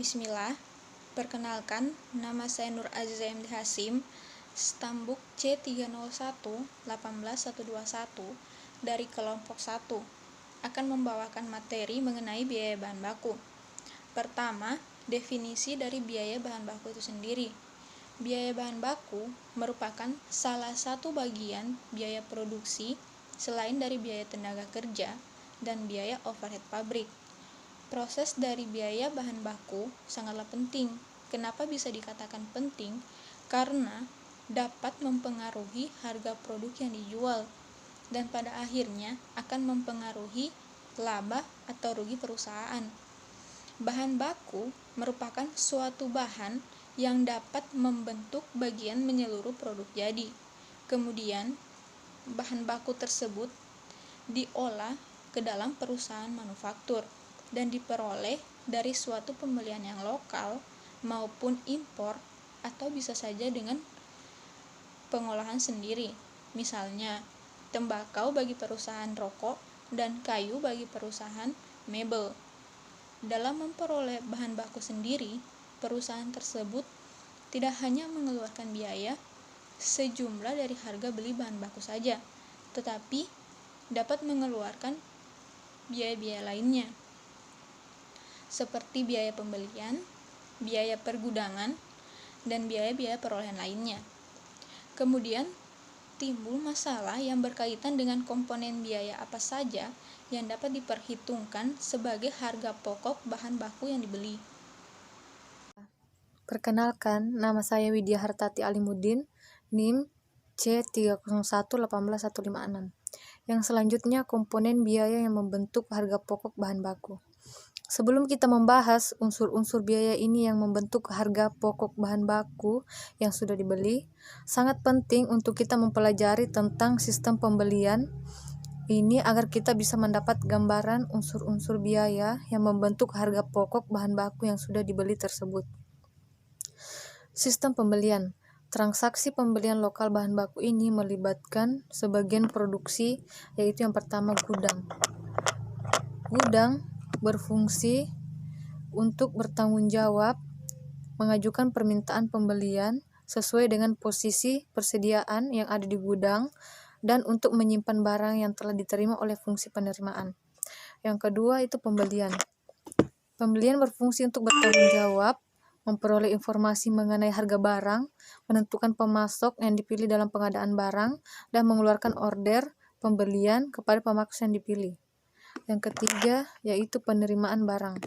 Bismillah, perkenalkan, nama saya Nur Aziza MD Hasim, stambuk C301-18121 dari kelompok 1, akan membawakan materi mengenai biaya bahan baku. Pertama, definisi dari biaya bahan baku itu sendiri. Biaya bahan baku merupakan salah satu bagian biaya produksi selain dari biaya tenaga kerja dan biaya overhead pabrik. Proses dari biaya bahan baku sangatlah penting. Kenapa bisa dikatakan penting? Karena dapat mempengaruhi harga produk yang dijual dan pada akhirnya akan mempengaruhi laba atau rugi perusahaan. Bahan baku merupakan suatu bahan yang dapat membentuk bagian menyeluruh produk jadi. Kemudian, bahan baku tersebut diolah ke dalam perusahaan manufaktur dan diperoleh dari suatu pembelian yang lokal maupun impor atau bisa saja dengan pengolahan sendiri. Misalnya, tembakau bagi perusahaan rokok dan kayu bagi perusahaan mebel. Dalam memperoleh bahan baku sendiri, perusahaan tersebut tidak hanya mengeluarkan biaya sejumlah dari harga beli bahan baku saja, tetapi dapat mengeluarkan biaya-biaya lainnya, seperti biaya pembelian, biaya pergudangan, dan biaya-biaya perolehan lainnya. Kemudian, timbul masalah yang berkaitan dengan komponen biaya apa saja yang dapat diperhitungkan sebagai harga pokok bahan baku yang dibeli. Perkenalkan, nama saya Widya Hartati Alimuddin, NIM C301-18156. Yang selanjutnya, komponen biaya yang membentuk harga pokok bahan baku. Sebelum kita membahas unsur-unsur biaya ini yang membentuk harga pokok bahan baku yang sudah dibeli, sangat penting untuk kita mempelajari tentang sistem pembelian ini agar kita bisa mendapat gambaran unsur-unsur biaya yang membentuk harga pokok bahan baku yang sudah dibeli tersebut. Sistem pembelian. Transaksi pembelian lokal bahan baku ini melibatkan sebagian produksi, yaitu yang pertama gudang. Gudang berfungsi untuk bertanggung jawab, mengajukan permintaan pembelian sesuai dengan posisi persediaan yang ada di gudang, dan untuk menyimpan barang yang telah diterima oleh fungsi penerimaan. Yang kedua itu pembelian. Pembelian berfungsi untuk bertanggung jawab, memperoleh informasi mengenai harga barang, menentukan pemasok yang dipilih dalam pengadaan barang, dan mengeluarkan order pembelian kepada pemasok yang dipilih. Yang ketiga yaitu penerimaan barang.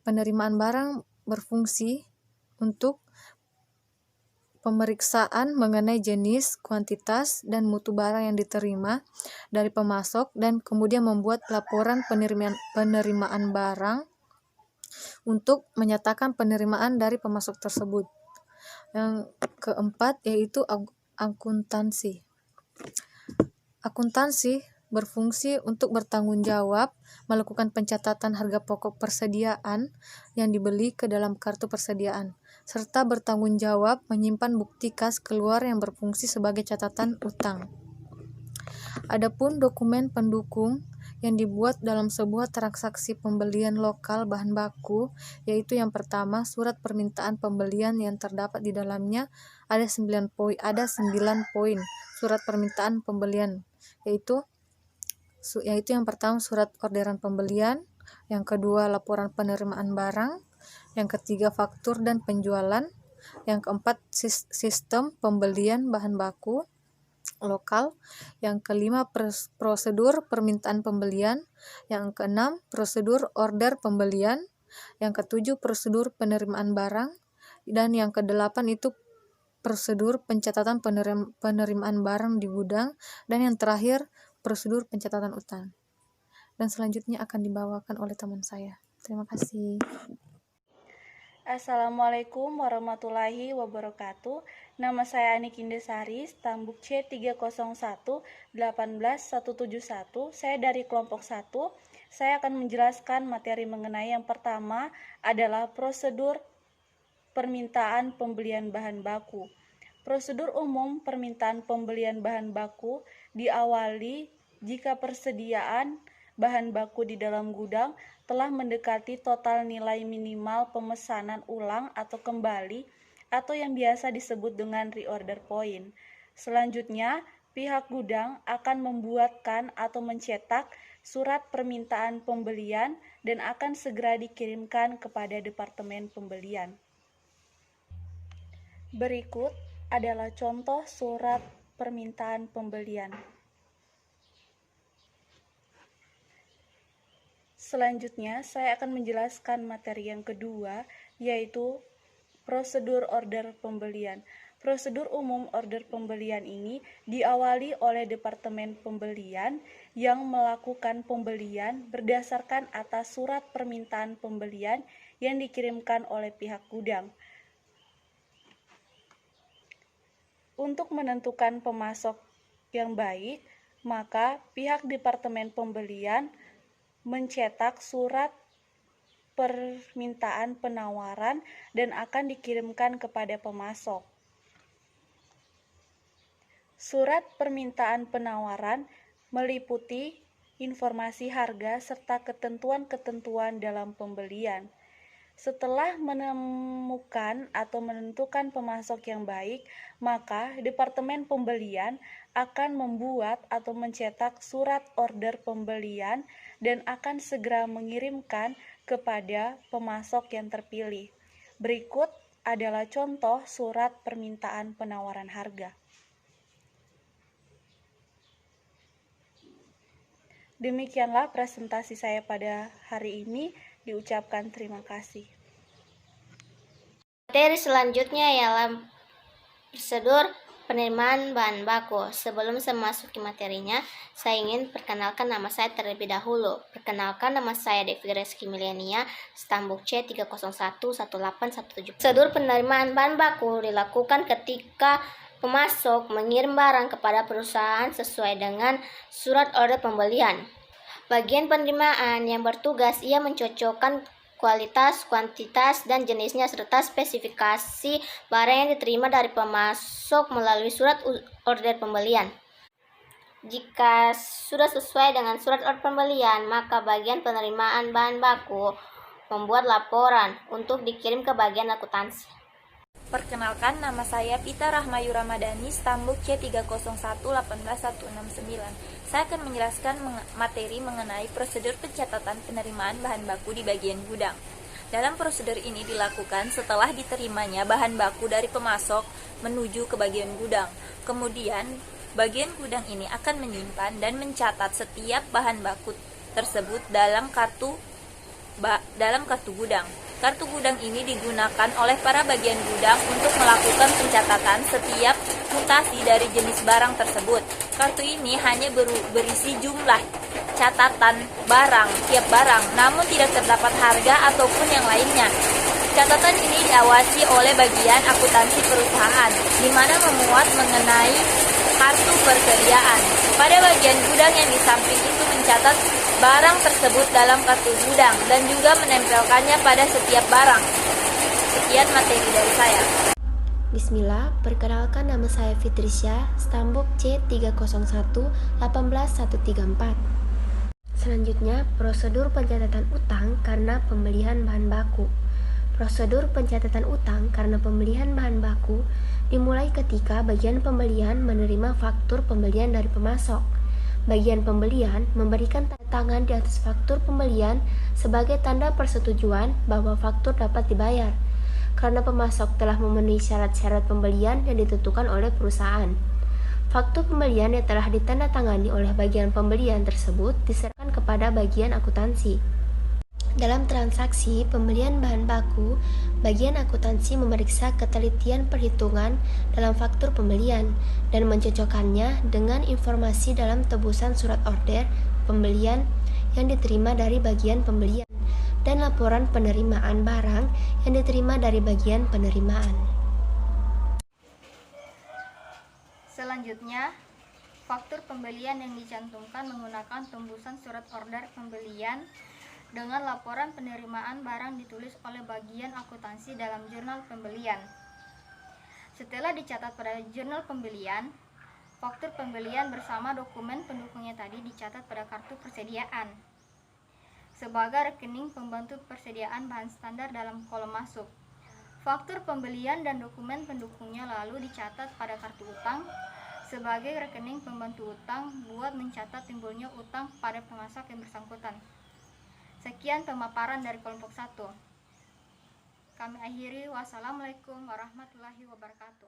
Penerimaan barang berfungsi untuk pemeriksaan mengenai jenis, kuantitas, dan mutu barang yang diterima dari pemasok dan kemudian membuat laporan penerimaan barang untuk menyatakan penerimaan dari pemasok tersebut. Yang keempat yaitu akuntansi. Akuntansi berfungsi untuk bertanggung jawab, melakukan pencatatan harga pokok persediaan yang dibeli ke dalam kartu persediaan, serta bertanggung jawab menyimpan bukti kas keluar yang berfungsi sebagai catatan utang. Adapun dokumen pendukung yang dibuat dalam sebuah transaksi pembelian lokal bahan baku, yaitu yang pertama surat permintaan pembelian yang terdapat di dalamnya ada 9 poin surat permintaan pembelian, yaitu yang pertama surat orderan pembelian, yang kedua laporan penerimaan barang, yang ketiga faktur dan penjualan, yang keempat sistem pembelian bahan baku lokal, yang kelima prosedur permintaan pembelian, yang keenam prosedur order pembelian, yang ketujuh prosedur penerimaan barang, dan yang kedelapan itu prosedur pencatatan penerimaan barang di gudang, dan yang terakhir prosedur pencatatan utang. Dan selanjutnya akan dibawakan oleh teman saya. Terima kasih. Assalamualaikum warahmatullahi wabarakatuh. Nama saya Anik Indesari, stambuk C301-18171. Saya dari kelompok 1. Saya akan menjelaskan materi mengenai yang pertama adalah prosedur permintaan pembelian bahan baku. Prosedur umum permintaan pembelian bahan baku diawali jika persediaan bahan baku di dalam gudang telah mendekati total nilai minimal pemesanan ulang atau kembali atau yang biasa disebut dengan reorder point. Selanjutnya, pihak gudang akan membuatkan atau mencetak surat permintaan pembelian dan akan segera dikirimkan kepada Departemen Pembelian. Berikut adalah contoh surat permintaan pembelian. Selanjutnya, saya akan menjelaskan materi yang kedua, yaitu prosedur order pembelian. Prosedur umum order pembelian ini diawali oleh Departemen Pembelian yang melakukan pembelian berdasarkan atas surat permintaan pembelian yang dikirimkan oleh pihak gudang. Untuk menentukan pemasok yang baik, maka pihak Departemen Pembelian mencetak surat permintaan penawaran dan akan dikirimkan kepada pemasok. Surat permintaan penawaran meliputi informasi harga serta ketentuan-ketentuan dalam pembelian. Setelah menemukan atau menentukan pemasok yang baik, maka Departemen Pembelian akan membuat atau mencetak surat order pembelian dan akan segera mengirimkan kepada pemasok yang terpilih. Berikut adalah contoh surat permintaan penawaran harga. Demikianlah presentasi saya pada hari ini. Diucapkan terima kasih. Materi selanjutnya ialah prosedur penerimaan bahan baku. Sebelum saya memasuki materinya, saya ingin perkenalkan nama saya terlebih dahulu. Perkenalkan, nama saya Devi Reski Milenia, stambuk C3011817. Prosedur penerimaan bahan baku dilakukan ketika pemasok mengirim barang kepada perusahaan sesuai dengan surat order pembelian. Bagian penerimaan yang bertugas ia mencocokkan kualitas, kuantitas, dan jenisnya serta spesifikasi barang yang diterima dari pemasok melalui surat order pembelian. Jika sudah sesuai dengan surat order pembelian, maka bagian penerimaan bahan baku membuat laporan untuk dikirim ke bagian akuntansi. Perkenalkan, nama saya Pita Rahmayu Ramadhani, stambuk C301181169. Saya akan menjelaskan materi mengenai prosedur pencatatan penerimaan bahan baku di bagian gudang. Dalam prosedur ini dilakukan setelah diterimanya bahan baku dari pemasok menuju ke bagian gudang. Kemudian, bagian gudang ini akan menyimpan dan mencatat setiap bahan baku tersebut dalam kartu gudang. Kartu gudang ini digunakan oleh para bagian gudang untuk melakukan pencatatan setiap mutasi dari jenis barang tersebut. Kartu ini hanya berisi jumlah catatan barang, tiap barang, namun tidak terdapat harga ataupun yang lainnya. Catatan ini diawasi oleh bagian akuntansi perusahaan, di mana memuat mengenai kartu persediaan. Pada bagian gudang yang di samping itu mencatat barang tersebut dalam kartu gudang dan juga menempelkannya pada setiap barang. Sekian materi dari saya. Bismillah, perkenalkan nama saya Fitrisya, stambuk C301181134. Selanjutnya, prosedur pencatatan utang karena pembelian bahan baku. Prosedur pencatatan utang karena pembelian bahan baku dimulai ketika bagian pembelian menerima faktur pembelian dari pemasok. Bagian pembelian memberikan tanda tangan di atas faktur pembelian sebagai tanda persetujuan bahwa faktur dapat dibayar, karena pemasok telah memenuhi syarat-syarat pembelian yang ditentukan oleh perusahaan. Faktur pembelian yang telah ditandatangani oleh bagian pembelian tersebut diserahkan kepada bagian akuntansi. Dalam transaksi pembelian bahan baku, bagian akuntansi memeriksa ketelitian perhitungan dalam faktur pembelian dan mencocokkannya dengan informasi dalam tebusan surat order pembelian yang diterima dari bagian pembelian dan laporan penerimaan barang yang diterima dari bagian penerimaan. Selanjutnya, faktur pembelian yang dicantumkan menggunakan tembusan surat order pembelian dengan laporan penerimaan barang ditulis oleh bagian akuntansi dalam jurnal pembelian. Setelah dicatat pada jurnal pembelian, Faktur pembelian bersama dokumen pendukungnya tadi dicatat pada kartu persediaan sebagai rekening pembantu persediaan bahan standar dalam kolom masuk. Faktur pembelian dan dokumen pendukungnya lalu dicatat pada kartu utang sebagai rekening pembantu utang buat mencatat timbulnya utang pada pemasok yang bersangkutan. Sekian pemaparan dari kelompok 1. Kami akhiri. Wassalamualaikum warahmatullahi wabarakatuh.